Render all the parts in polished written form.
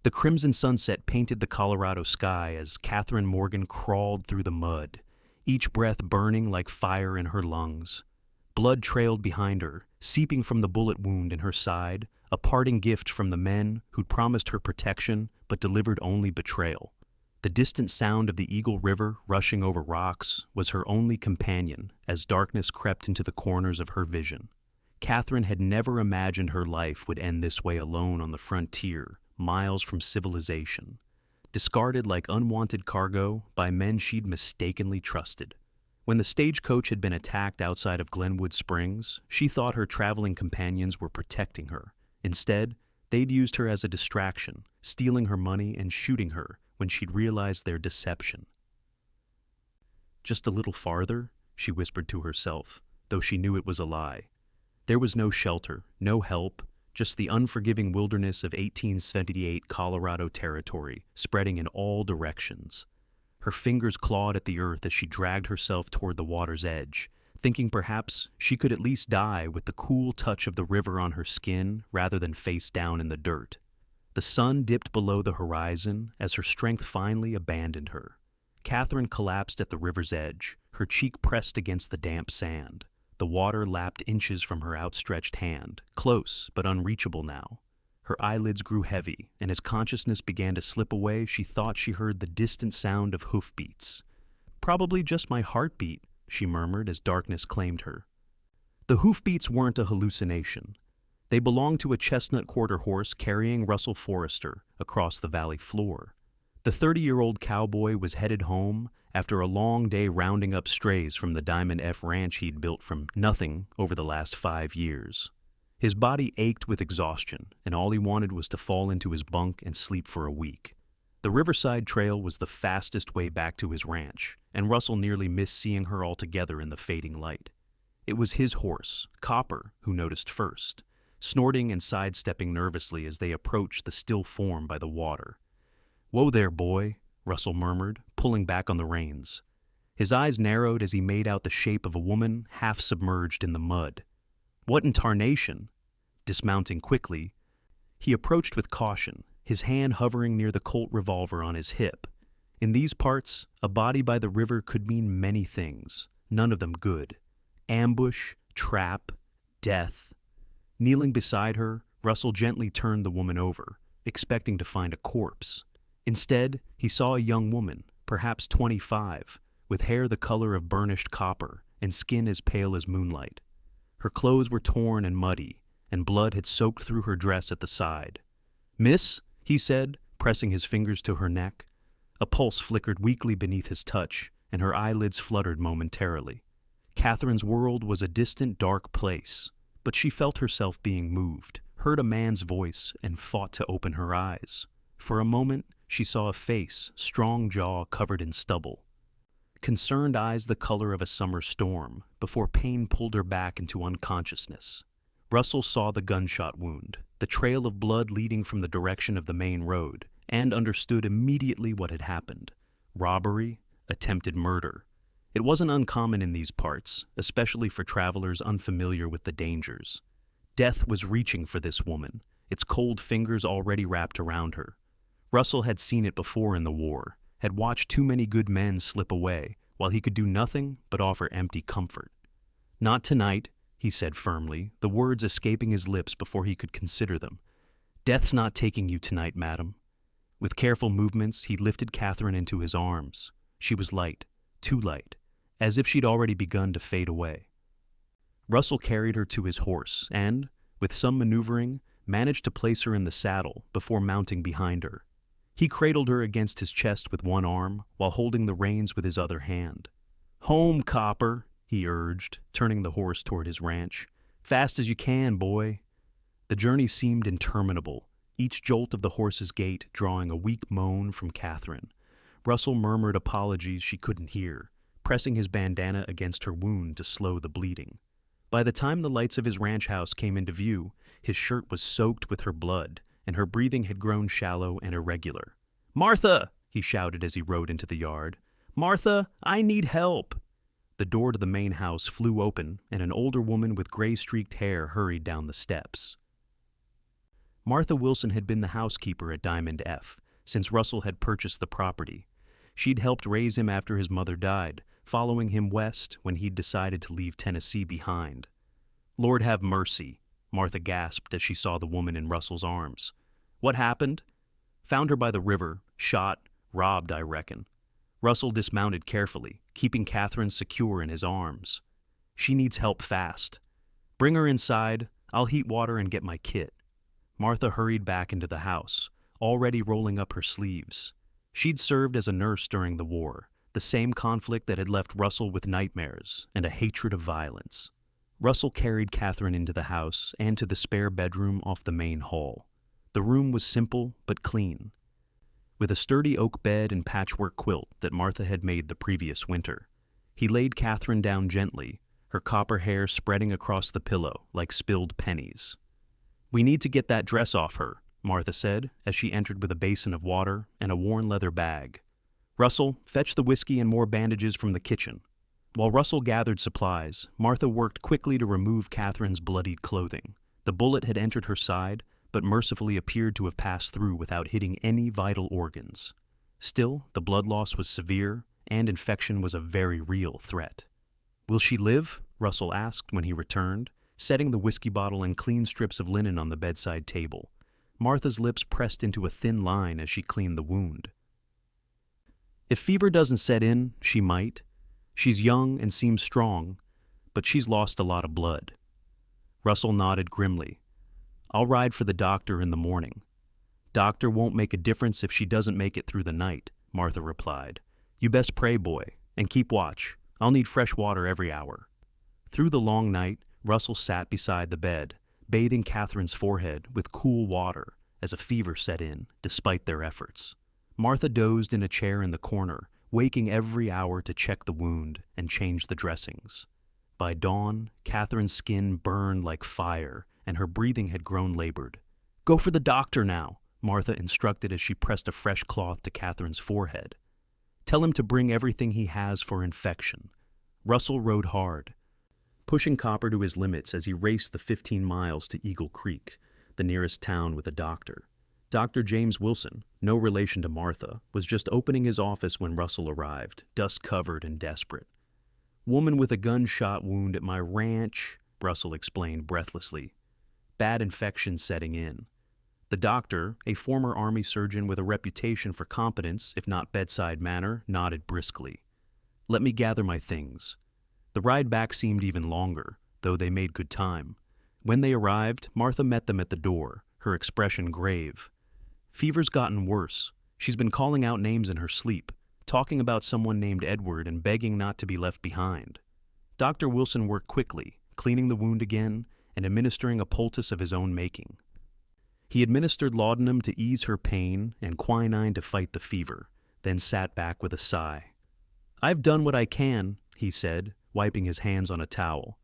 The crimson sunset painted the Colorado sky as Catherine Morgan crawled through the mud, each breath burning like fire in her lungs. Blood trailed behind her, seeping from the bullet wound in her side, a parting gift from the men who'd promised her protection but delivered only betrayal. The distant sound of the Eagle River rushing over rocks was her only companion as darkness crept into the corners of her vision. Catherine had never imagined her life would end this way alone on the frontier, miles from civilization, discarded like unwanted cargo by men she'd mistakenly trusted. When the stagecoach had been attacked outside of Glenwood Springs, she thought her traveling companions were protecting her. Instead, they'd used her as a distraction, stealing her money and shooting her when she'd realized their deception. Just a little farther, she whispered to herself, though she knew it was a lie. There was no shelter, no help, just the unforgiving wilderness of 1878 Colorado territory, spreading in all directions. Her fingers clawed at the earth as she dragged herself toward the water's edge, thinking perhaps she could at least die with the cool touch of the river on her skin rather than face down in the dirt. The sun dipped below the horizon as her strength finally abandoned her. Catherine collapsed at the river's edge, her cheek pressed against the damp sand. The water lapped inches from her outstretched hand, close but unreachable now. Her eyelids grew heavy, and as consciousness began to slip away, she thought she heard the distant sound of hoofbeats. "Probably just my heartbeat," she murmured as darkness claimed her. The hoofbeats weren't a hallucination. They belonged to a chestnut quarter horse carrying Russell Forrester across the valley floor. The 30-year-old cowboy was headed home after a long day rounding up strays from the Diamond F ranch he'd built from nothing over the last 5 years. His body ached with exhaustion, and all he wanted was to fall into his bunk and sleep for a week. The Riverside Trail was the fastest way back to his ranch, and Russell nearly missed seeing her altogether in the fading light. It was his horse, Copper, who noticed first, snorting and sidestepping nervously as they approached the still form by the water. "Whoa there, boy," Russell murmured, pulling back on the reins. His eyes narrowed as he made out the shape of a woman half submerged in the mud. "What in tarnation?" Dismounting quickly, he approached with caution, his hand hovering near the Colt revolver on his hip. In these parts, a body by the river could mean many things, none of them good. Ambush, trap, death. Kneeling beside her, Russell gently turned the woman over, expecting to find a corpse. Instead, he saw a young woman, perhaps 25, with hair the color of burnished copper and skin as pale as moonlight. Her clothes were torn and muddy, and blood had soaked through her dress at the side. "Miss?" he said, pressing his fingers to her neck. A pulse flickered weakly beneath his touch, and her eyelids fluttered momentarily. Catherine's world was a distant, dark place, but she felt herself being moved, heard a man's voice, and fought to open her eyes. For a moment, she saw a face, strong jaw covered in stubble. Concerned eyes the color of a summer storm, before pain pulled her back into unconsciousness. Russell saw the gunshot wound, the trail of blood leading from the direction of the main road, and understood immediately what had happened. Robbery, attempted murder. It wasn't uncommon in these parts, especially for travelers unfamiliar with the dangers. Death was reaching for this woman, its cold fingers already wrapped around her. Russell had seen it before in the war, had watched too many good men slip away, while he could do nothing but offer empty comfort. "Not tonight," he said firmly, the words escaping his lips before he could consider them. "Death's not taking you tonight, madam." With careful movements, he lifted Catherine into his arms. She was light, too light, as if she'd already begun to fade away. Russell carried her to his horse and, with some maneuvering, managed to place her in the saddle before mounting behind her. He cradled her against his chest with one arm while holding the reins with his other hand. "Home, Copper," he urged, turning the horse toward his ranch. "Fast as you can, boy." The journey seemed interminable, each jolt of the horse's gait drawing a weak moan from Catherine. Russell murmured apologies she couldn't hear, pressing his bandana against her wound to slow the bleeding. By the time the lights of his ranch house came into view, his shirt was soaked with her blood, and her breathing had grown shallow and irregular. "Martha!" he shouted as he rode into the yard. "Martha, I need help!" The door to the main house flew open, and an older woman with gray-streaked hair hurried down the steps. Martha Wilson had been the housekeeper at Diamond F since Russell had purchased the property. She'd helped raise him after his mother died, following him west when he'd decided to leave Tennessee behind. "Lord have mercy," Martha gasped as she saw the woman in Russell's arms. "What happened?" "Found her by the river, shot, robbed, I reckon." Russell dismounted carefully, keeping Catherine secure in his arms. "She needs help fast. Bring her inside. I'll heat water and get my kit." Martha hurried back into the house, already rolling up her sleeves. She'd served as a nurse during the war, the same conflict that had left Russell with nightmares and a hatred of violence. Russell carried Catherine into the house and to the spare bedroom off the main hall. The room was simple but clean, with a sturdy oak bed and patchwork quilt that Martha had made the previous winter. He laid Catherine down gently, her copper hair spreading across the pillow like spilled pennies. "We need to get that dress off her," Martha said as she entered with a basin of water and a worn leather bag. "Russell, fetch the whiskey and more bandages from the kitchen." While Russell gathered supplies, Martha worked quickly to remove Catherine's bloodied clothing. The bullet had entered her side, but mercifully appeared to have passed through without hitting any vital organs. Still, the blood loss was severe, and infection was a very real threat. "Will she live?" Russell asked when he returned, setting the whiskey bottle and clean strips of linen on the bedside table. Martha's lips pressed into a thin line as she cleaned the wound. "If fever doesn't set in, she might. She's young and seems strong, but she's lost a lot of blood." Russell nodded grimly. "I'll ride for the doctor in the morning." "Doctor won't make a difference if she doesn't make it through the night," Martha replied. "You best pray, boy, and keep watch. I'll need fresh water every hour." Through the long night, Russell sat beside the bed, bathing Catherine's forehead with cool water as a fever set in, despite their efforts. Martha dozed in a chair in the corner, waking every hour to check the wound and change the dressings. By dawn, Catherine's skin burned like fire, and her breathing had grown labored. "Go for the doctor now," Martha instructed as she pressed a fresh cloth to Catherine's forehead. "Tell him to bring everything he has for infection." Russell rode hard, pushing Copper to his limits as he raced the 15 miles to Eagle Creek, the nearest town with a doctor. Dr. James Wilson, no relation to Martha, was just opening his office when Russell arrived, dust-covered and desperate. "Woman with a gunshot wound at my ranch," Russell explained breathlessly. "Bad infection setting in." The doctor, a former Army surgeon with a reputation for competence, if not bedside manner, nodded briskly. "Let me gather my things." The ride back seemed even longer, though they made good time. When they arrived, Martha met them at the door, her expression grave. "Fever's gotten worse. She's been calling out names in her sleep, talking about someone named Edward and begging not to be left behind." Dr. Wilson worked quickly, cleaning the wound again and administering a poultice of his own making. He administered laudanum to ease her pain and quinine to fight the fever, then sat back with a sigh. "I've done what I can," he said, wiping his hands on a towel.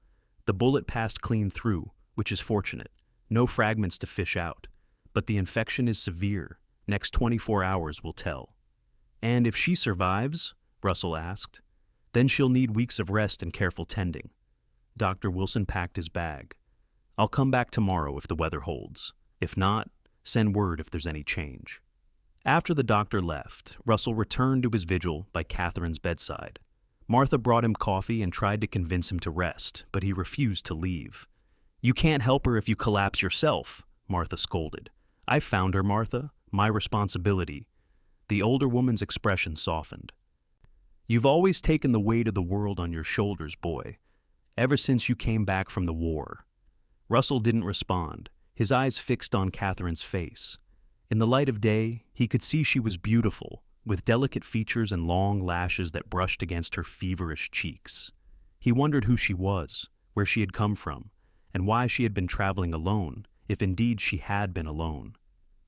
"The bullet passed clean through, which is fortunate. No fragments to fish out. But the infection is severe. Next 24 hours will tell." "And if she survives?" Russell asked. "Then she'll need weeks of rest and careful tending." Dr. Wilson packed his bag. "I'll come back tomorrow if the weather holds. If not, send word if there's any change." After the doctor left, Russell returned to his vigil by Catherine's bedside. Martha brought him coffee and tried to convince him to rest, but he refused to leave. "You can't help her if you collapse yourself," Martha scolded. "I've found her, Martha. My responsibility." The older woman's expression softened. "You've always taken the weight of the world on your shoulders, boy, ever since you came back from the war." Russell didn't respond, his eyes fixed on Catherine's face. In the light of day, he could see she was beautiful, with delicate features and long lashes that brushed against her feverish cheeks. He wondered who she was, where she had come from, and why she had been traveling alone, if indeed she had been alone.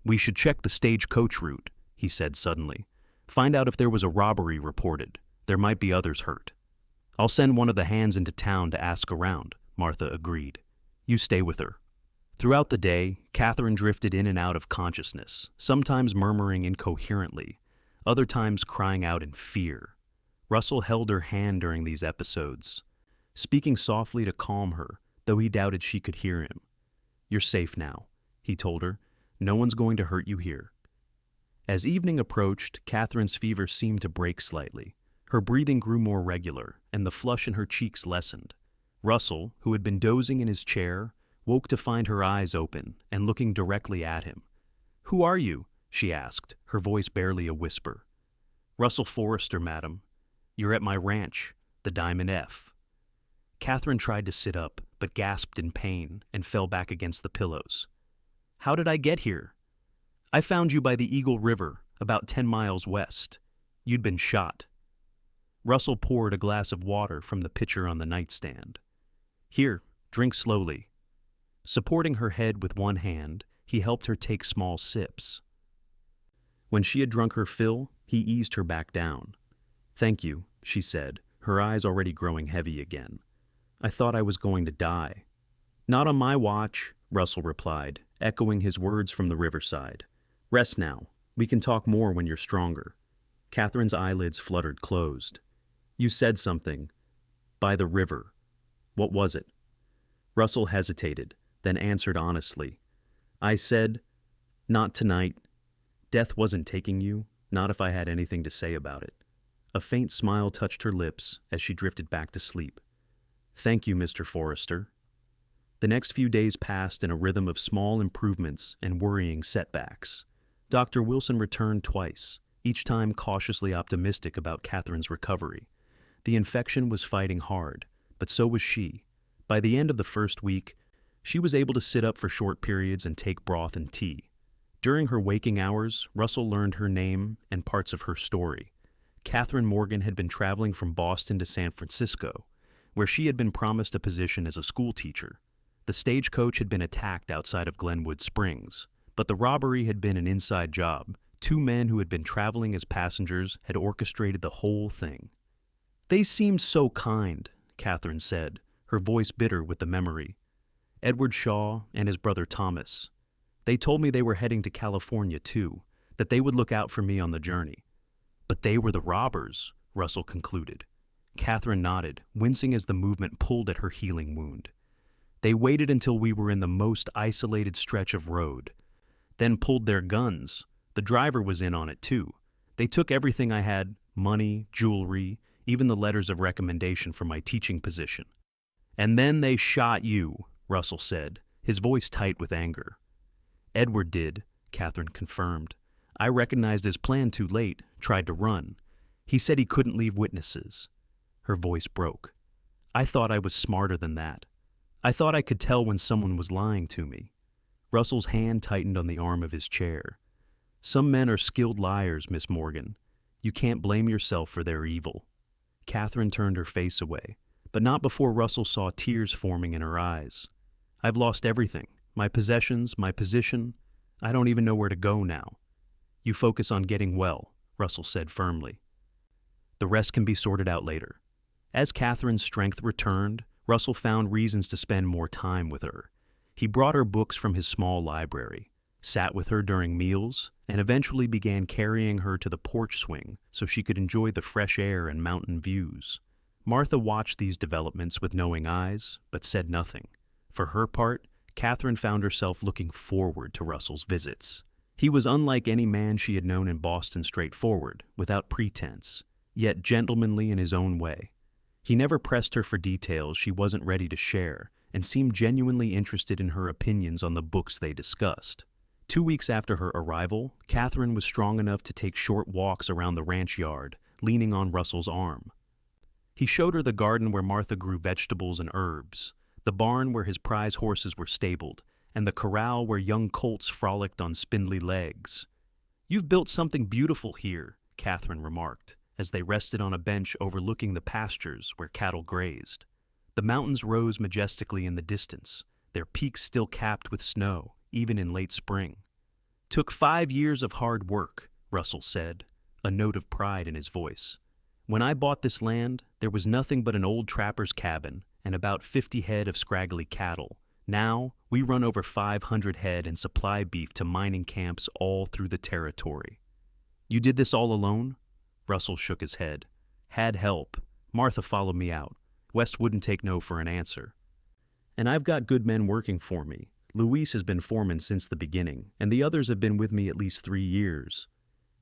"We should check the stagecoach route," he said suddenly. "Find out if there was a robbery reported. There might be others hurt." "I'll send one of the hands into town to ask around," Martha agreed. "You stay with her." Throughout the day, Catherine drifted in and out of consciousness, sometimes murmuring incoherently, other times crying out in fear. Russell held her hand during these episodes, speaking softly to calm her, though he doubted she could hear him. "You're safe now," he told her. No one's going to hurt you here." As evening approached, Catherine's fever seemed to break slightly. Her breathing grew more regular, and the flush in her cheeks lessened. Russell, who had been dozing in his chair, woke to find her eyes open and looking directly at him. "Who are you?" she asked, her voice barely a whisper. "Russell Forrester, madam. You're at my ranch, the Diamond F." Catherine tried to sit up, but gasped in pain and fell back against the pillows. "How did I get here?" "I found you by the Eagle River, about 10 miles west. You'd been shot." Russell poured a glass of water from the pitcher on the nightstand. "Here, drink slowly." Supporting her head with one hand, he helped her take small sips. When she had drunk her fill, he eased her back down. "Thank you," she said, her eyes already growing heavy again. "I thought I was going to die." "Not on my watch," Russell replied, echoing his words from the riverside. "Rest now. We can talk more when you're stronger." Catherine's eyelids fluttered closed. "You said something. By the river. What was it?" Russell hesitated, then answered honestly. "I said, not tonight. Death wasn't taking you, not if I had anything to say about it." A faint smile touched her lips as she drifted back to sleep. "Thank you, Mr. Forrester." The next few days passed in a rhythm of small improvements and worrying setbacks. Dr. Wilson returned twice, each time cautiously optimistic about Catherine's recovery. The infection was fighting hard, but so was she. By the end of the first week, she was able to sit up for short periods and take broth and tea. During her waking hours, Russell learned her name and parts of her story. Catherine Morgan had been traveling from Boston to San Francisco, where she had been promised a position as a school teacher. The stagecoach had been attacked outside of Glenwood Springs, but the robbery had been an inside job. Two men who had been traveling as passengers had orchestrated the whole thing. "They seemed so kind," Catherine said, her voice bitter with the memory. "Edward Shaw and his brother Thomas. They told me they were heading to California too, that they would look out for me on the journey." "But they were the robbers," Russell concluded. Catherine nodded, wincing as the movement pulled at her healing wound. "They waited until we were in the most isolated stretch of road, then pulled their guns. The driver was in on it too. They took everything I had, money, jewelry, even the letters of recommendation for my teaching position. And then they shot you," Russell said, his voice tight with anger. "Edward did," Catherine confirmed. "I recognized his plan too late, tried to run. He said he couldn't leave witnesses." Her voice broke. "I thought I was smarter than that. I thought I could tell when someone was lying to me." Russell's hand tightened on the arm of his chair. "Some men are skilled liars, Miss Morgan. You can't blame yourself for their evil." Catherine turned her face away, but not before Russell saw tears forming in her eyes. "I've lost everything. My possessions, my position. I don't even know where to go now." "You focus on getting well," Russell said firmly. "The rest can be sorted out later." As Catherine's strength returned, Russell found reasons to spend more time with her. He brought her books from his small library, sat with her during meals, and eventually began carrying her to the porch swing so she could enjoy the fresh air and mountain views. Martha watched these developments with knowing eyes, but said nothing. For her part, Catherine found herself looking forward to Russell's visits. He was unlike any man she had known in Boston, straightforward, without pretense, yet gentlemanly in his own way. He never pressed her for details she wasn't ready to share, and seemed genuinely interested in her opinions on the books they discussed. 2 weeks after her arrival, Catherine was strong enough to take short walks around the ranch yard, leaning on Russell's arm. He showed her the garden where Martha grew vegetables and herbs, the barn where his prize horses were stabled, and the corral where young colts frolicked on spindly legs. "You've built something beautiful here," Catherine remarked, as they rested on a bench overlooking the pastures where cattle grazed. The mountains rose majestically in the distance, their peaks still capped with snow, even in late spring. "Took 5 years of hard work," Russell said, a note of pride in his voice. "When I bought this land, there was nothing but an old trapper's cabin and about 50 head of scraggly cattle. Now, we run over 500 head and supply beef to mining camps all through the territory." "You did this all alone?" Russell shook his head. "Had help. Martha followed me out. West wouldn't take no for an answer. And I've got good men working for me, Luis has been foreman since the beginning, and the others have been with me at least 3 years.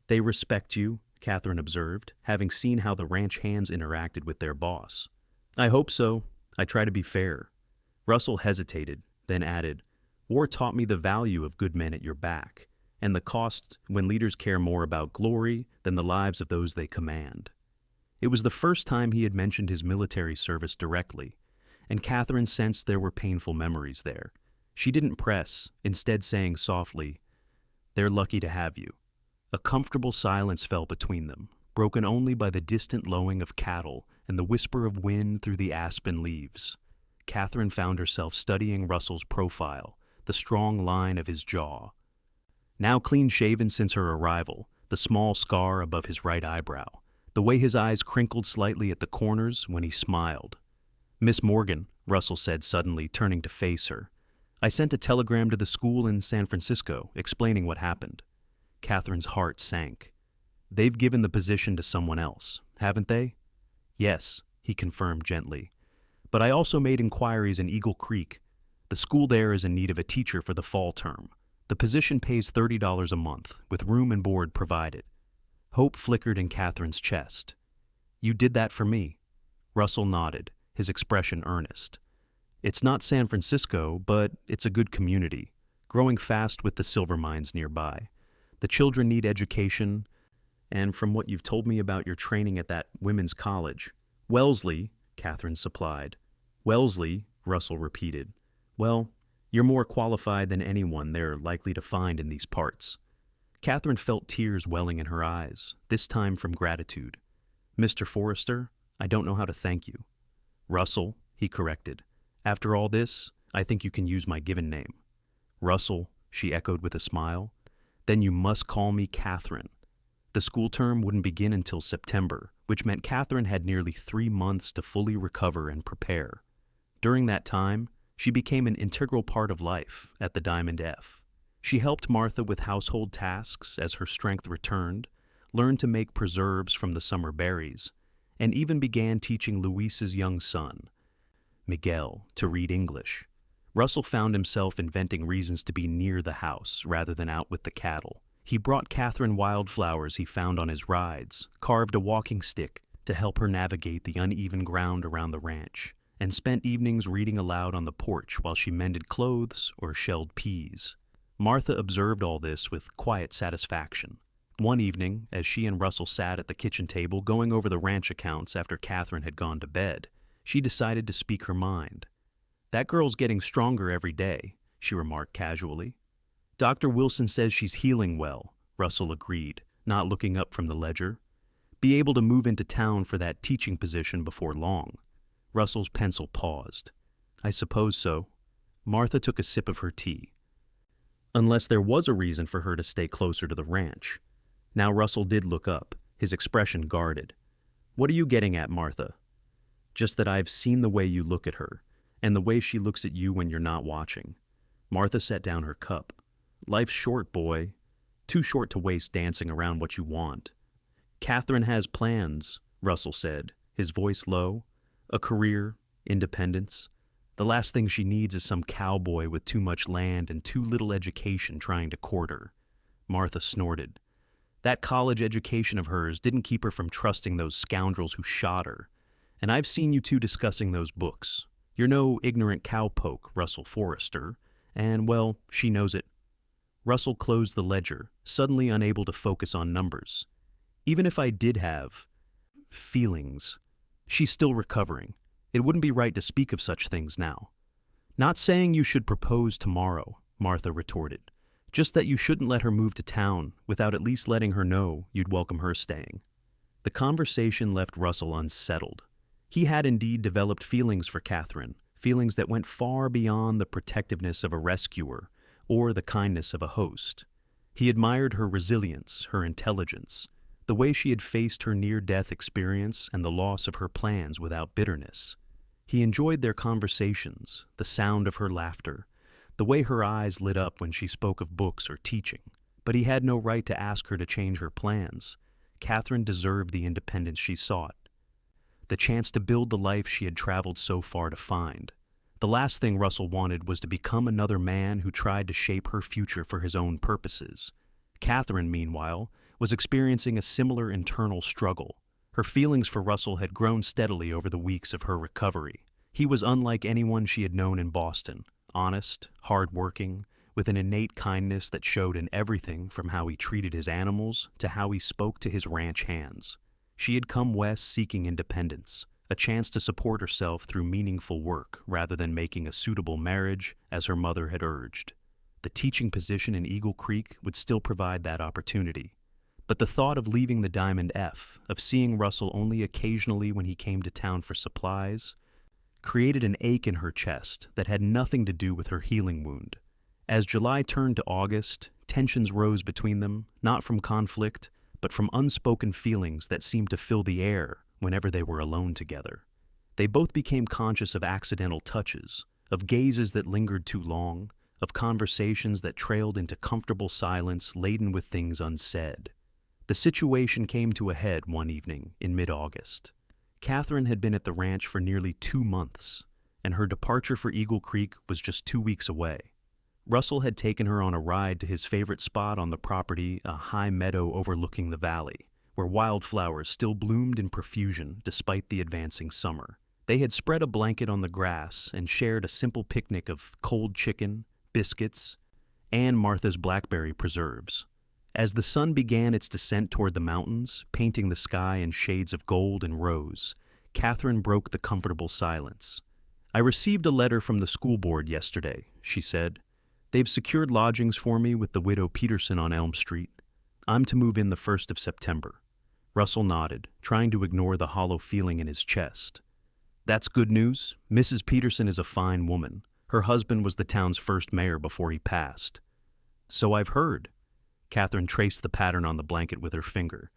They respect you, Catherine observed, having seen how the ranch hands interacted with their boss. I hope so. I try to be fair. Russell hesitated, then added, War taught me the value of good men at your back, and the cost when leaders care more about glory than the lives of those they command. It was the first time he had mentioned his military service directly, and Catherine sensed there were painful memories there. She didn't press, instead saying softly, They're lucky to have you. A comfortable silence fell between them, broken only by the distant lowing of cattle and the whisper of wind through the aspen leaves. Catherine found herself studying Russell's profile, the strong line of his jaw. Now clean-shaven since her arrival, the small scar above his right eyebrow, the way his eyes crinkled slightly at the corners when he smiled. Miss Morgan, Russell said suddenly, turning to face her, I sent a telegram to the school in San Francisco explaining what happened. Catherine's heart sank. They've given the position to someone else, haven't they? Yes, he confirmed gently. But I also made inquiries in Eagle Creek. The school there is in need of a teacher for the fall term. The position pays $30 a month, with room and board provided. Hope flickered in Catherine's chest. You did that for me. Russell nodded, his expression earnest. It's not San Francisco, but it's a good community, growing fast with the silver mines nearby. The children need education, and from what you've told me about your training at that women's college, Wellesley, Catherine supplied. Wellesley, Russell repeated. Well, you're more qualified than anyone they're likely to find in these parts. Catherine felt tears welling in her eyes, this time from gratitude. Mr. Forrester, I don't know how to thank you. Russell, he corrected. After all this, I think you can use my given name. Russell, she echoed with a smile. Then you must call me Catherine. The school term wouldn't begin until September, which meant Catherine had nearly 3 months to fully recover and prepare. During that time, she became an integral part of life at the Diamond F. She helped Martha with household tasks as her strength returned, learned to make preserves from the summer berries, and even began teaching Luis's young son, Miguel, to read English. Russell found himself inventing reasons to be near the house rather than out with the cattle. He brought Catherine wildflowers he found on his rides, carved a walking stick to help her navigate the uneven ground around the ranch, and spent evenings reading aloud on the porch while she mended clothes or shelled peas. Martha observed all this with quiet satisfaction. One evening, as she and Russell sat at the kitchen table going over the ranch accounts after Catherine had gone to bed, she decided to speak her mind. That girl's getting stronger every day, she remarked casually. Dr. Wilson says she's healing well, Russell agreed, not looking up from the ledger. Be able to move into town for that teaching position before long. Russell's pencil paused. I suppose so. Martha took a sip of her tea. Unless there was a reason for her to stay closer to the ranch. Now Russell did look up, his expression guarded. What are you getting at, Martha? Just that I've seen the way you look at her, and the way she looks at you when you're not watching. Martha set down her cup. Life's short, boy. Too short to waste dancing around what you want. Catherine has plans, Russell said, his voice low. A career, independence. The last thing she needs is some cowboy with too much land and too little education trying to court her. Martha snorted. That college education of hers didn't keep her from trusting those scoundrels who shot her. And I've seen you two discussing those books. You're no ignorant cowpoke, Russell Forrester, and, well, she knows it. Russell closed the ledger, suddenly unable to focus on numbers. Even if I did have feelings, she's still recovering. It wouldn't be right to speak of such things now. Not saying you should propose tomorrow, Martha retorted. Just that you shouldn't let her move to town without at least letting her know you'd welcome her staying. The conversation left Russell unsettled. He had indeed developed feelings for Catherine, feelings that went far beyond the protectiveness of a rescuer or the kindness of a host. He admired her resilience, her intelligence, the way she had faced her near-death experience and the loss of her plans without bitterness. He enjoyed their conversations, the sound of her laughter, the way her eyes lit up when she spoke of books or teaching. But he had no right to ask her to change her plans. Catherine deserved the independence she sought, the chance to build the life she had traveled so far to find. The last thing Russell wanted was to become another man who tried to shape her future for his own purposes. Catherine, meanwhile, was experiencing a similar internal struggle. Her feelings for Russell had grown steadily over the weeks of her recovery. He was unlike anyone she had known in Boston, honest, hard-working, with an innate kindness that showed in everything from how he treated his animals to how he spoke to his ranch hands. She had come west seeking independence, a chance to support herself through meaningful work rather than making a suitable marriage, as her mother had urged. The teaching position in Eagle Creek would still provide that opportunity. But the thought of leaving the Diamond F, of seeing Russell only occasionally when he came to town for supplies, created an ache in her chest that had nothing to do with her healing wound. As July turned to August, tensions rose between them, not from conflict, but from unspoken feelings that seemed to fill the air whenever they were alone together. They both became conscious of accidental touches, of gazes that lingered too long, of conversations that trailed into comfortable silence laden with things unsaid. The situation came to a head one evening in mid-August. Catherine had been at the ranch for nearly 2 months, and her departure for Eagle Creek was just 2 weeks away. Russell had taken her on a ride to his favorite spot on the property, a high meadow overlooking the valley, where wildflowers still bloomed in profusion despite the advancing summer. They had spread a blanket on the grass and shared a simple picnic of cold chicken, biscuits, and Martha's blackberry preserves. As the sun began its descent toward the mountains, painting the sky in shades of gold and rose, Catherine broke the comfortable silence. "I received a letter from the school board yesterday," she said. "They've secured lodgings for me with the widow Peterson on Elm Street. I'm to move in the 1st of September. Russell nodded, trying to ignore the hollow feeling in his chest. "That's good news. Mrs. Peterson is a fine woman. Her husband was the town's first mayor before he passed." "So I've heard." Catherine traced the pattern on the blanket with her finger.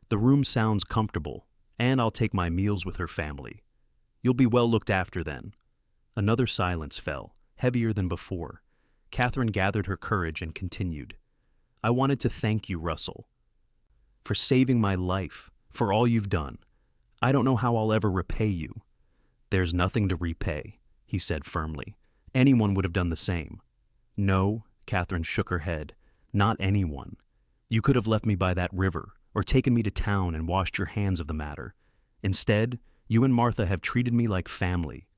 "The room sounds comfortable, and I'll take my meals with her family. You'll be well looked after then." Another silence fell, heavier than before. Catherine gathered her courage and continued. "I wanted to thank you, Russell, for saving my life, for all you've done. I don't know how I'll ever repay you." "There's nothing to repay," he said firmly. "Anyone would have done the same." "No," Catherine shook her head. "Not anyone. You could have left me by that river, or taken me to town and washed your hands of the matter. Instead, you and Martha have treated me like family."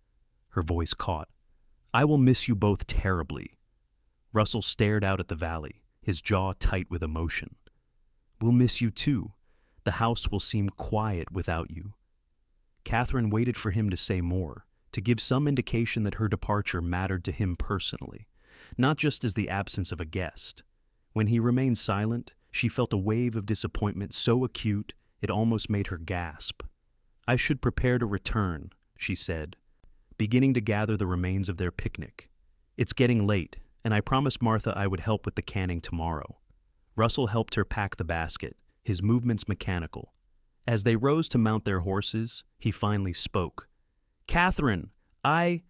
Her voice caught. "I will miss you both terribly." Russell stared out at the valley, his jaw tight with emotion. "We'll miss you too. The house will seem quiet without you." Catherine waited for him to say more, to give some indication that her departure mattered to him personally, not just as the absence of a guest. When he remained silent, she felt a wave of disappointment so acute it almost made her gasp. "I should prepare to return," she said, beginning to gather the remains of their picnic. "It's getting late, and I promised Martha I would help with the canning tomorrow." Russell helped her pack the basket, his movements mechanical. As they rose to mount their horses, he finally spoke. "Catherine, A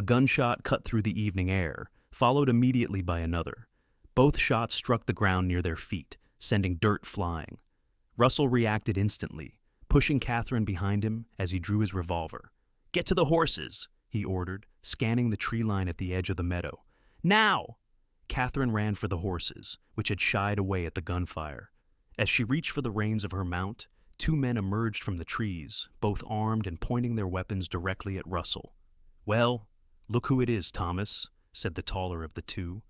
gunshot cut through the evening air, followed immediately by another. Both shots struck the ground near their feet, sending dirt flying. Russell reacted instantly, pushing Catherine behind him as he drew his revolver. "Get to the horses," he ordered, scanning the tree line at the edge of the meadow. "Now!" Catherine ran for the horses, which had shied away at the gunfire. As she reached for the reins of her mount, 2 men emerged from the trees, both armed and pointing their weapons directly at Russell. "Well, look who it is, Thomas," said the taller of the two.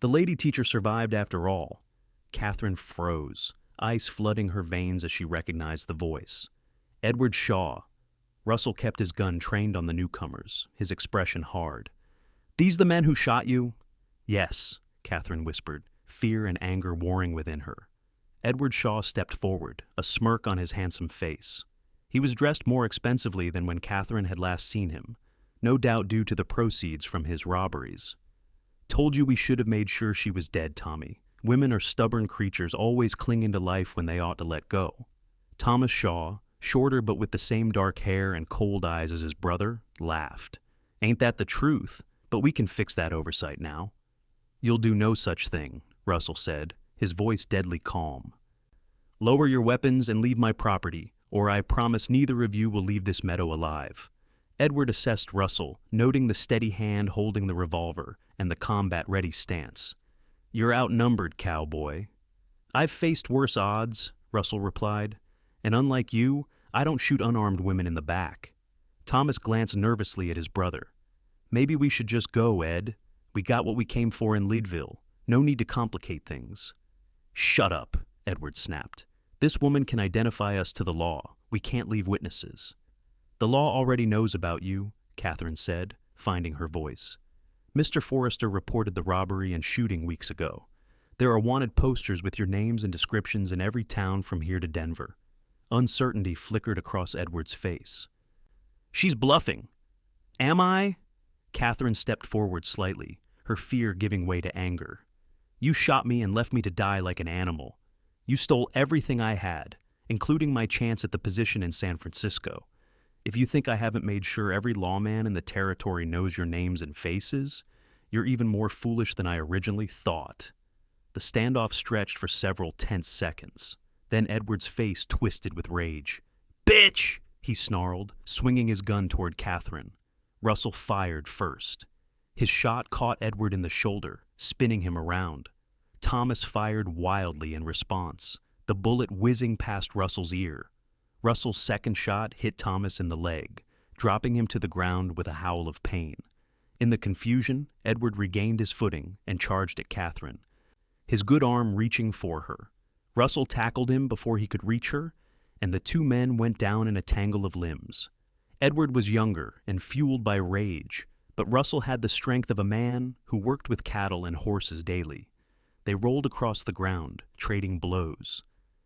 The lady teacher survived after all. Catherine froze, ice flooding her veins as she recognized the voice. Edward Shaw. Russell kept his gun trained on the newcomers, his expression hard. "These the men who shot you?" "Yes," Catherine whispered, fear and anger warring within her. Edward Shaw stepped forward, a smirk on his handsome face. He was dressed more expensively than when Catherine had last seen him, no doubt due to the proceeds from his robberies. "Told you we should have made sure she was dead, Tommy. Women are stubborn creatures, always clinging to life when they ought to let go." Thomas Shaw, shorter but with the same dark hair and cold eyes as his brother, laughed. "Ain't that the truth? But we can fix that oversight now." "You'll do no such thing," Russell said, his voice deadly calm. "Lower your weapons and leave my property, or I promise neither of you will leave this meadow alive." Edward assessed Russell, noting the steady hand holding the revolver and the combat-ready stance. "You're outnumbered, cowboy." "I've faced worse odds," Russell replied, "and unlike you, I don't shoot unarmed women in the back." Thomas glanced nervously at his brother. "Maybe we should just go, Ed. We got what we came for in Leadville. No need to complicate things." "Shut up," Edward snapped. "This woman can identify us to the law. We can't leave witnesses." "The law already knows about you," Catherine said, finding her voice. "Mr. Forrester reported the robbery and shooting weeks ago. There are wanted posters with your names and descriptions in every town from here to Denver." Uncertainty flickered across Edward's face. "She's bluffing." "Am I?" Catherine stepped forward slightly, her fear giving way to anger. "You shot me and left me to die like an animal. You stole everything I had, including my chance at the position in San Francisco. If you think I haven't made sure every lawman in the territory knows your names and faces, you're even more foolish than I originally thought." The standoff stretched for several tense seconds. Then Edward's face twisted with rage. "Bitch!" he snarled, swinging his gun toward Catherine. Russell fired first. His shot caught Edward in the shoulder, spinning him around. Thomas fired wildly in response, the bullet whizzing past Russell's ear. Russell's second shot hit Thomas in the leg, dropping him to the ground with a howl of pain. In the confusion, Edward regained his footing and charged at Catherine, his good arm reaching for her. Russell tackled him before he could reach her, and the two men went down in a tangle of limbs. Edward was younger and fueled by rage, but Russell had the strength of a man who worked with cattle and horses daily. They rolled across the ground, trading blows.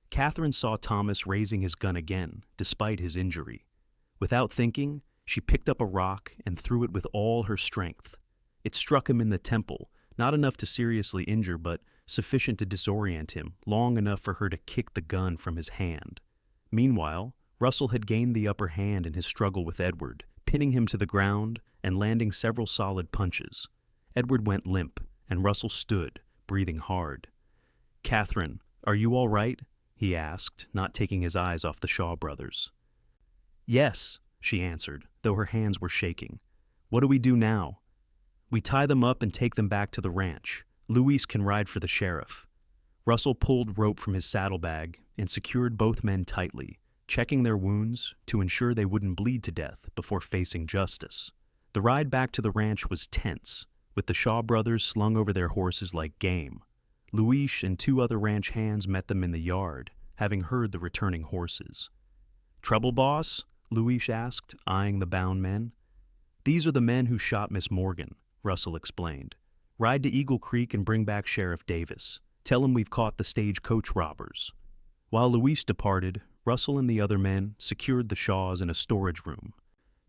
Catherine saw Thomas raising his gun again, despite his injury. Without thinking, she picked up a rock and threw it with all her strength. It struck him in the temple, not enough to seriously injure, but sufficient to disorient him, long enough for her to kick the gun from his hand. Meanwhile, Russell had gained the upper hand in his struggle with Edward, pinning him to the ground and landing several solid punches. Edward went limp, and Russell stood, breathing hard. "Catherine, are you all right?" he asked, not taking his eyes off the Shaw brothers. "Yes," she answered, though her hands were shaking. "What do we do now?" "We tie them up and take them back to the ranch. Luis can ride for the sheriff." Russell pulled rope from his saddlebag and secured both men tightly, checking their wounds to ensure they wouldn't bleed to death before facing justice. The ride back to the ranch was tense, with the Shaw brothers slung over their horses like game. Luis and two other ranch hands met them in the yard, having heard the returning horses. "Trouble, boss?" Luis asked, eyeing the bound men. "These are the men who shot Miss Morgan," Russell explained. "Ride to Eagle Creek and bring back Sheriff Davis. Tell him we've caught the stagecoach robbers." While Luis departed, Russell and the other men secured the Shaws in a storage room,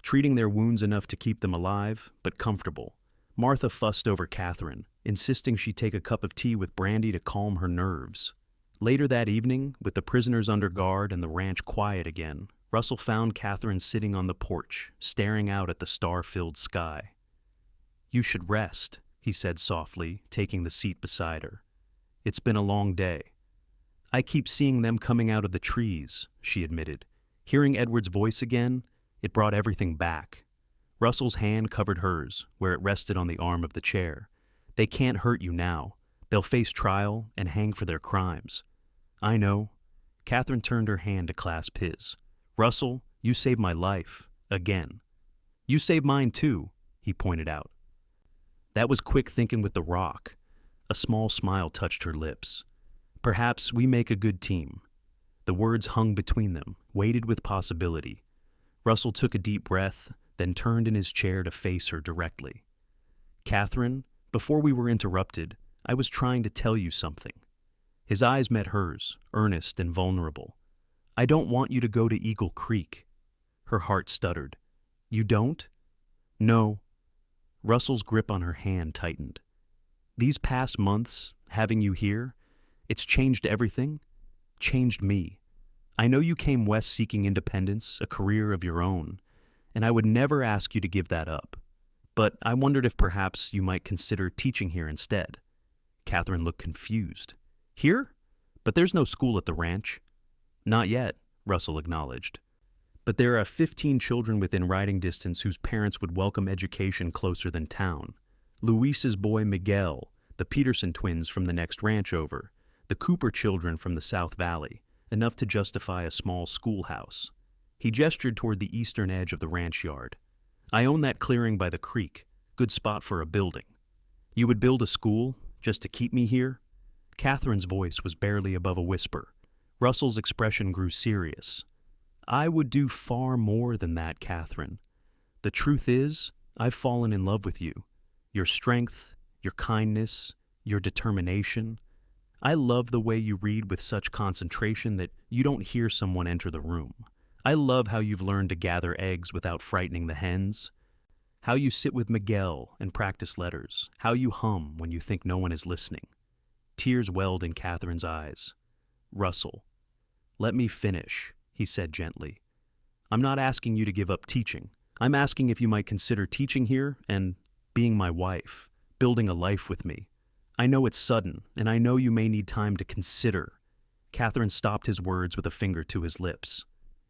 treating their wounds enough to keep them alive, but comfortable. Martha fussed over Catherine, insisting she take a cup of tea with brandy to calm her nerves. Later that evening, with the prisoners under guard and the ranch quiet again, Russell found Catherine sitting on the porch, staring out at the star-filled sky. "You should rest," he said softly, taking the seat beside her. "It's been a long day." "I keep seeing them coming out of the trees," she admitted. Hearing Edward's voice again, it brought everything back. Russell's hand covered hers, where it rested on the arm of the chair. "They can't hurt you now. They'll face trial and hang for their crimes." "I know." Catherine turned her hand to clasp his. "Russell, you saved my life. Again." "You saved mine too," he pointed out. That was quick thinking with the rock. A small smile touched her lips. "Perhaps we make a good team." The words hung between them, weighted with possibility. Russell took a deep breath, then turned in his chair to face her directly. "Catherine, before we were interrupted, I was trying to tell you something." His eyes met hers, earnest and vulnerable. "I don't want you to go to Eagle Creek." Her heart stuttered. "You don't?" "No." Russell's grip on her hand tightened. "These past months, having you here, it's changed everything. Changed me. I know you came west seeking independence, a career of your own, and I would never ask you to give that up. But I wondered if perhaps you might consider teaching here instead." Catherine looked confused. "Here? But there's no school at the ranch." "Not yet," Russell acknowledged. But there are 15 children within riding distance whose parents would welcome education closer than town. Luis's boy Miguel, the Peterson twins from the next ranch over, the Cooper children from the South Valley, enough to justify a small schoolhouse. He gestured toward the eastern edge of the ranch yard. I own that clearing by the creek. Good spot for a building. You would build a school just to keep me here? Catherine's voice was barely above a whisper. Russell's expression grew serious. I would do far more than that, Catherine. The truth is, I've fallen in love with you. Your strength, your kindness, your determination. I love the way you read with such concentration that you don't hear someone enter the room. I love how you've learned to gather eggs without frightening the hens. How you sit with Miguel and practice letters. How you hum when you think no one is listening. Tears welled in Catherine's eyes. Russell, let me finish, he said gently. I'm not asking you to give up teaching. I'm asking if you might consider teaching here and being my wife, building a life with me. I know it's sudden, and I know you may need time to consider. Catherine stopped his words with a finger to his lips.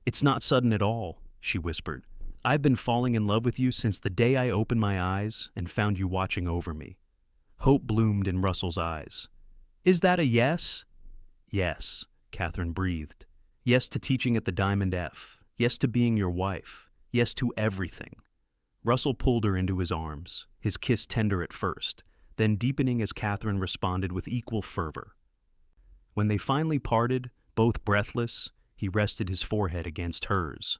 It's not sudden at all, she whispered. I've been falling in love with you since the day I opened my eyes and found you watching over me. Hope bloomed in Russell's eyes. Is that a yes? Yes, Catherine breathed. Yes to teaching at the Diamond F. Yes to being your wife. Yes to everything. Russell pulled her into his arms, his kiss tender at first, then deepening as Catherine responded with equal fervor. When they finally parted, both breathless, he rested his forehead against hers.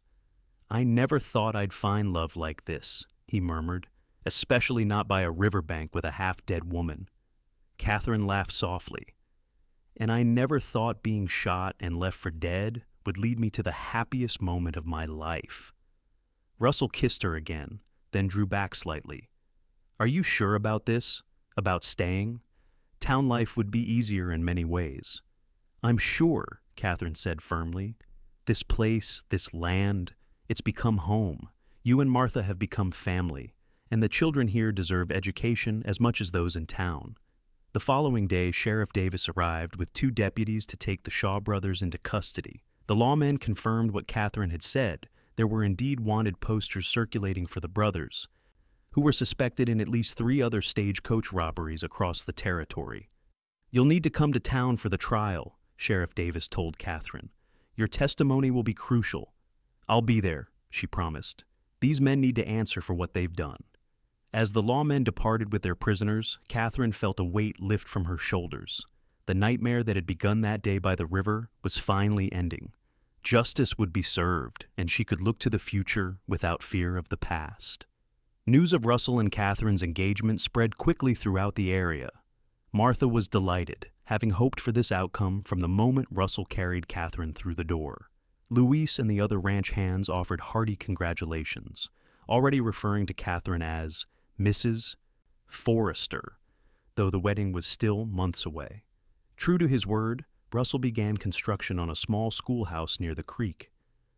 I never thought I'd find love like this, he murmured, especially not by a riverbank with a half-dead woman. Catherine laughed softly. And I never thought being shot and left for dead would lead me to the happiest moment of my life. Russell kissed her again, then drew back slightly. Are you sure about this? About staying? Town life would be easier in many ways. I'm sure, Catherine said firmly. This place, this land, it's become home. You and Martha have become family, and the children here deserve education as much as those in town. The following day, Sheriff Davis arrived with 2 deputies to take the Shaw brothers into custody. The lawmen confirmed what Catherine had said. There were indeed wanted posters circulating for the brothers, who were suspected in at least 3 other stagecoach robberies across the territory. You'll need to come to town for the trial, Sheriff Davis told Catherine. Your testimony will be crucial. I'll be there, she promised. These men need to answer for what they've done. As the lawmen departed with their prisoners, Catherine felt a weight lift from her shoulders. The nightmare that had begun that day by the river was finally ending. Justice would be served, and she could look to the future without fear of the past. News of Russell and Catherine's engagement spread quickly throughout the area. Martha was delighted, having hoped for this outcome from the moment Russell carried Catherine through the door. Luis and the other ranch hands offered hearty congratulations, already referring to Catherine as Mrs. Forrester, though the wedding was still months away. True to his word, Russell began construction on a small schoolhouse near the creek.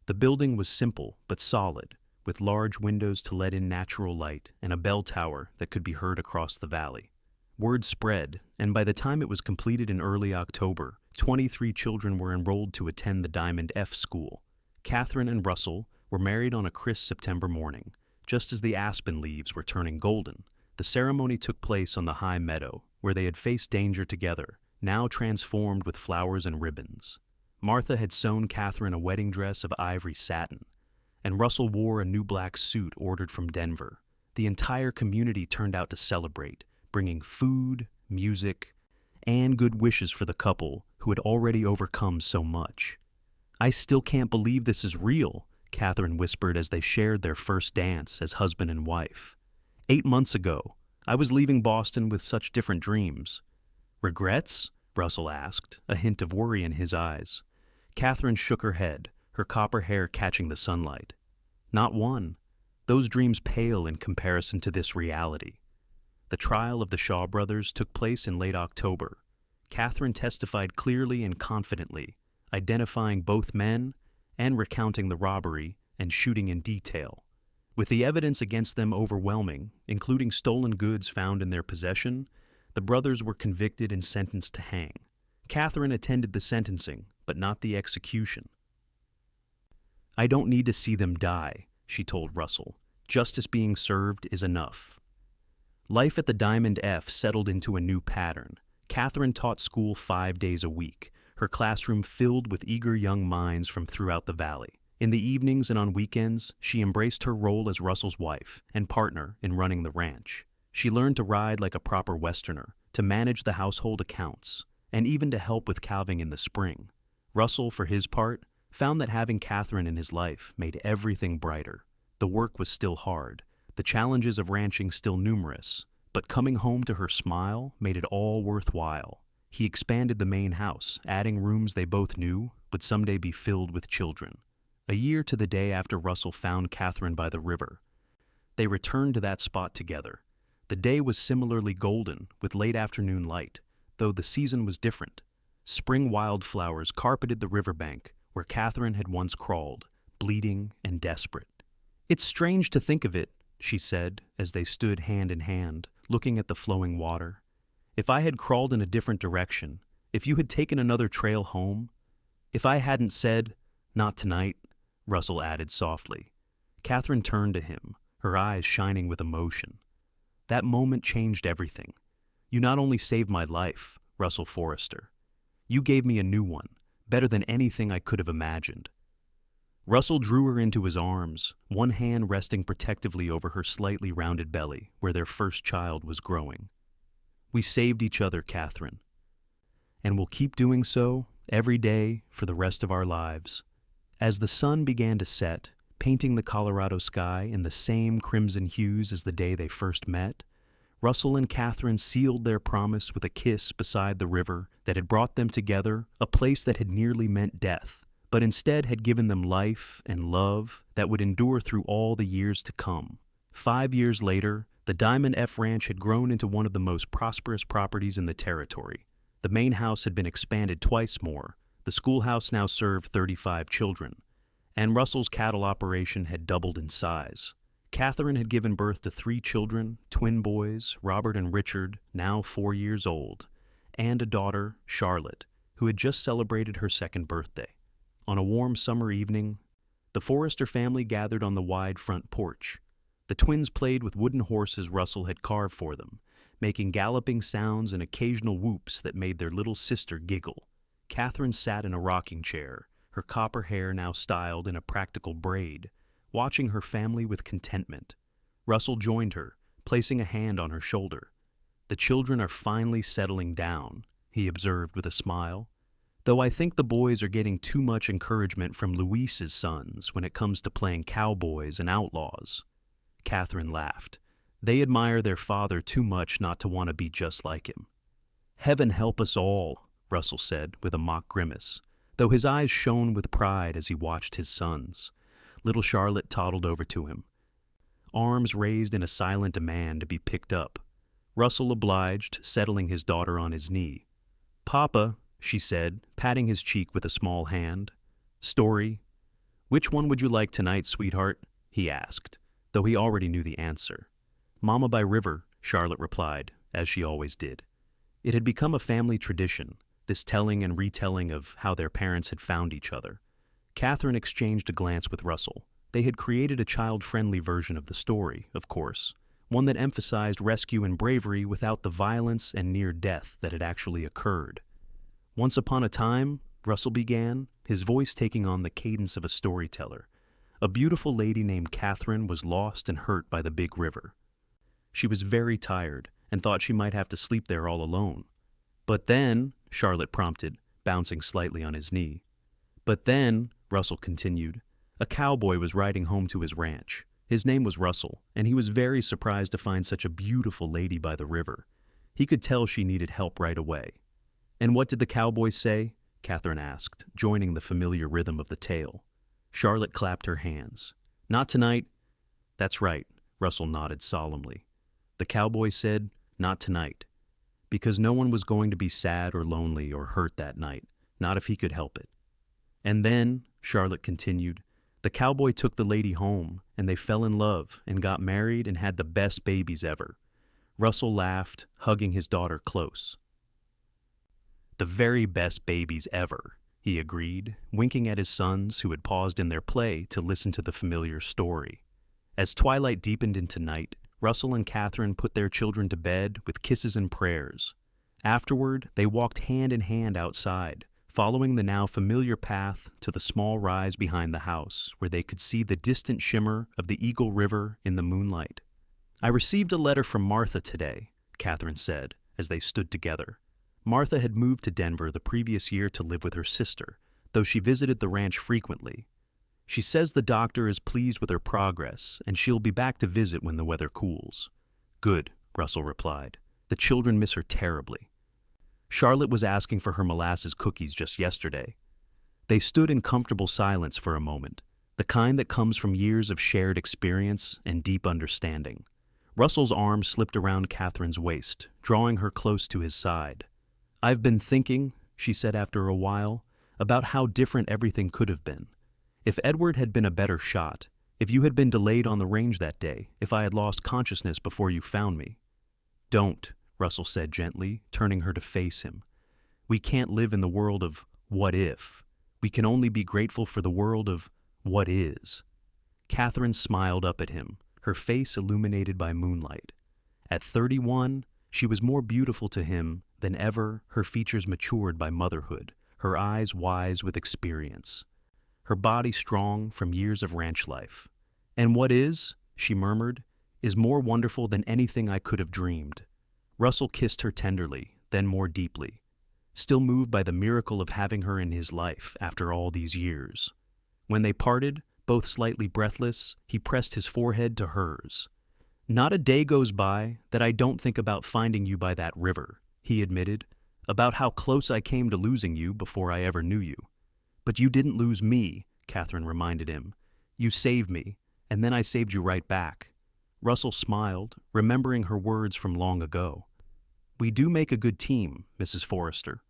The building was simple but solid, with large windows to let in natural light and a bell tower that could be heard across the valley. Word spread, and by the time it was completed in early October, 23 children were enrolled to attend the Diamond F school. Catherine and Russell were married on a crisp September morning, just as the aspen leaves were turning golden. The ceremony took place on the high meadow, where they had faced danger together, now transformed with flowers and ribbons. Martha had sewn Catherine a wedding dress of ivory satin, and Russell wore a new black suit ordered from Denver. The entire community turned out to celebrate, bringing food, music, and good wishes for the couple who had already overcome so much. I still can't believe this is real, Catherine whispered as they shared their first dance as husband and wife. 8 months ago, I was leaving Boston with such different dreams. Regrets? Russell asked, a hint of worry in his eyes. Catherine shook her head, her copper hair catching the sunlight. Not one. Those dreams pale in comparison to this reality. The trial of the Shaw brothers took place in late October. Catherine testified clearly and confidently, identifying both men and recounting the robbery and shooting in detail. With the evidence against them overwhelming, including stolen goods found in their possession, the brothers were convicted and sentenced to hang. Catherine attended the sentencing, but not the execution. I don't need to see them die, she told Russell. Justice being served is enough. Life at the Diamond F settled into a new pattern. Catherine taught school 5 days a week, her classroom filled with eager young minds from throughout the valley. In the evenings and on weekends, she embraced her role as Russell's wife and partner in running the ranch. She learned to ride like a proper Westerner, to manage the household accounts, and even to help with calving in the spring. Russell, for his part, found that having Catherine in his life made everything brighter. The work was still hard, the challenges of ranching still numerous, but coming home to her smile made it all worthwhile. He expanded the main house, adding rooms they both knew would someday be filled with children. A year to the day after Russell found Catherine by the river, they returned to that spot together. The day was similarly golden, with late afternoon light, though the season was different. Spring wildflowers carpeted the riverbank where Catherine had once crawled, bleeding and desperate. "It's strange to think of it," she said, as they stood hand in hand, looking at the flowing water. "If I had crawled in a different direction, if you had taken another trail home, if I hadn't said, 'Not tonight,'" Russell added softly. Catherine turned to him, her eyes shining with emotion. "That moment changed everything. You not only saved my life, Russell Forrester. You gave me a new one, better than anything I could have imagined." Russell drew her into his arms, one hand resting protectively over her slightly rounded belly, where their first child was growing. "We saved each other, Catherine. And we'll keep doing so every day for the rest of our lives." As the sun began to set, painting the Colorado sky in the same crimson hues as the day they first met, Russell and Catherine sealed their promise with a kiss beside the river that had brought them together, a place that had nearly meant death, but instead had given them life and love that would endure through all the years to come. 5 years later, the Diamond F Ranch had grown into one of the most prosperous properties in the territory. The main house had been expanded twice more. The schoolhouse now served 35 children, and Russell's cattle operation had doubled in size. Catherine had given birth to 3 children, twin boys, Robert and Richard, now 4 years old, and a daughter, Charlotte, who had just celebrated her 2nd birthday. On a warm summer evening, the Forrester family gathered on the wide front porch. The twins played with wooden horses Russell had carved for them, making galloping sounds and occasional whoops that made their little sister giggle. Catherine sat in a rocking chair, her copper hair now styled in a practical braid, watching her family with contentment. Russell joined her, placing a hand on her shoulder. "The children are finally settling down," he observed with a smile. "Though I think the boys are getting too much encouragement from Luis's sons when it comes to playing cowboys and outlaws." Catherine laughed. "They admire their father too much not to want to be just like him." "Heaven help us all," Russell said with a mock grimace, though his eyes shone with pride as he watched his sons. Little Charlotte toddled over to him, arms raised in a silent demand to be picked up. Russell obliged, settling his daughter on his knee. "Papa," she said, patting his cheek with a small hand. "Story. Which one would you like tonight, sweetheart?" he asked, though he already knew the answer. "Mama by River," Charlotte replied, as she always did. It had become a family tradition, this telling and retelling of how their parents had found each other. Catherine exchanged a glance with Russell. They had created a child-friendly version of the story, of course, one that emphasized rescue and bravery without the violence and near death that had actually occurred. "Once upon a time," Russell began, his voice taking on the cadence of a storyteller, "a beautiful lady named Catherine was lost and hurt by the big river. She was very tired and thought she might have to sleep there all alone. But then," Charlotte prompted, bouncing slightly on his knee. "But then," Russell continued, "a cowboy was riding home to his ranch. His name was Russell, and he was very surprised to find such a beautiful lady by the river. He could tell she needed help right away." "And what did the cowboy say?" Catherine asked, joining the familiar rhythm of the tale. Charlotte clapped her hands. "Not tonight." "That's right," Russell nodded solemnly. "The cowboy said, 'Not tonight,' because no one was going to be sad or lonely or hurt that night, not if he could help it. And then," Charlotte continued, "the cowboy took the lady home, and they fell in love and got married and had the best babies ever." Russell laughed, hugging his daughter close. "The very best babies ever," he agreed, winking at his sons who had paused in their play to listen to the familiar story. As twilight deepened into night, Russell and Catherine put their children to bed with kisses and prayers. Afterward, they walked hand in hand outside, following the now familiar path to the small rise behind the house, where they could see the distant shimmer of the Eagle River in the moonlight. "I received a letter from Martha today," Catherine said, as they stood together. Martha had moved to Denver the previous year to live with her sister, though she visited the ranch frequently. "She says the doctor is pleased with her progress, and she'll be back to visit when the weather cools." "Good," Russell replied. "The children miss her terribly." Charlotte was asking for her molasses cookies just yesterday. They stood in comfortable silence for a moment, the kind that comes from years of shared experience and deep understanding. Russell's arm slipped around Catherine's waist, drawing her close to his side. "I've been thinking," she said after a while, "about how different everything could have been. If Edward had been a better shot, if you had been delayed on the range that day, if I had lost consciousness before you found me." "Don't," Russell said gently, turning her to face him. "We can't live in the world of what if. We can only be grateful for the world of what is." Catherine smiled up at him, her face illuminated by moonlight. At 31, she was more beautiful to him than ever, her features matured by motherhood, her eyes wise with experience, her body strong from years of ranch life. "And what is," she murmured, "is more wonderful than anything I could have dreamed." Russell kissed her tenderly, then more deeply, still moved by the miracle of having her in his life after all these years. When they parted, both slightly breathless, he pressed his forehead to hers. "Not a day goes by that I don't think about finding you by that river," he admitted, "about how close I came to losing you before I ever knew you." "But you didn't lose me," Catherine reminded him. "You saved me, and then I saved you right back." Russell smiled, remembering her words from long ago. "We do make a good team, Mrs. Forrester."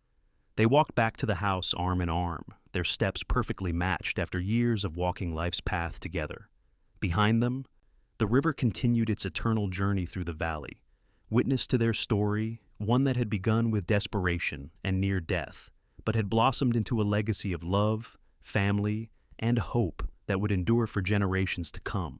They walked back to the house arm in arm, their steps perfectly matched after years of walking life's path together. Behind them, the river continued its eternal journey through the valley, witness to their story, one that had begun with desperation and near death, but had blossomed into a legacy of love, family, and hope that would endure for generations to come.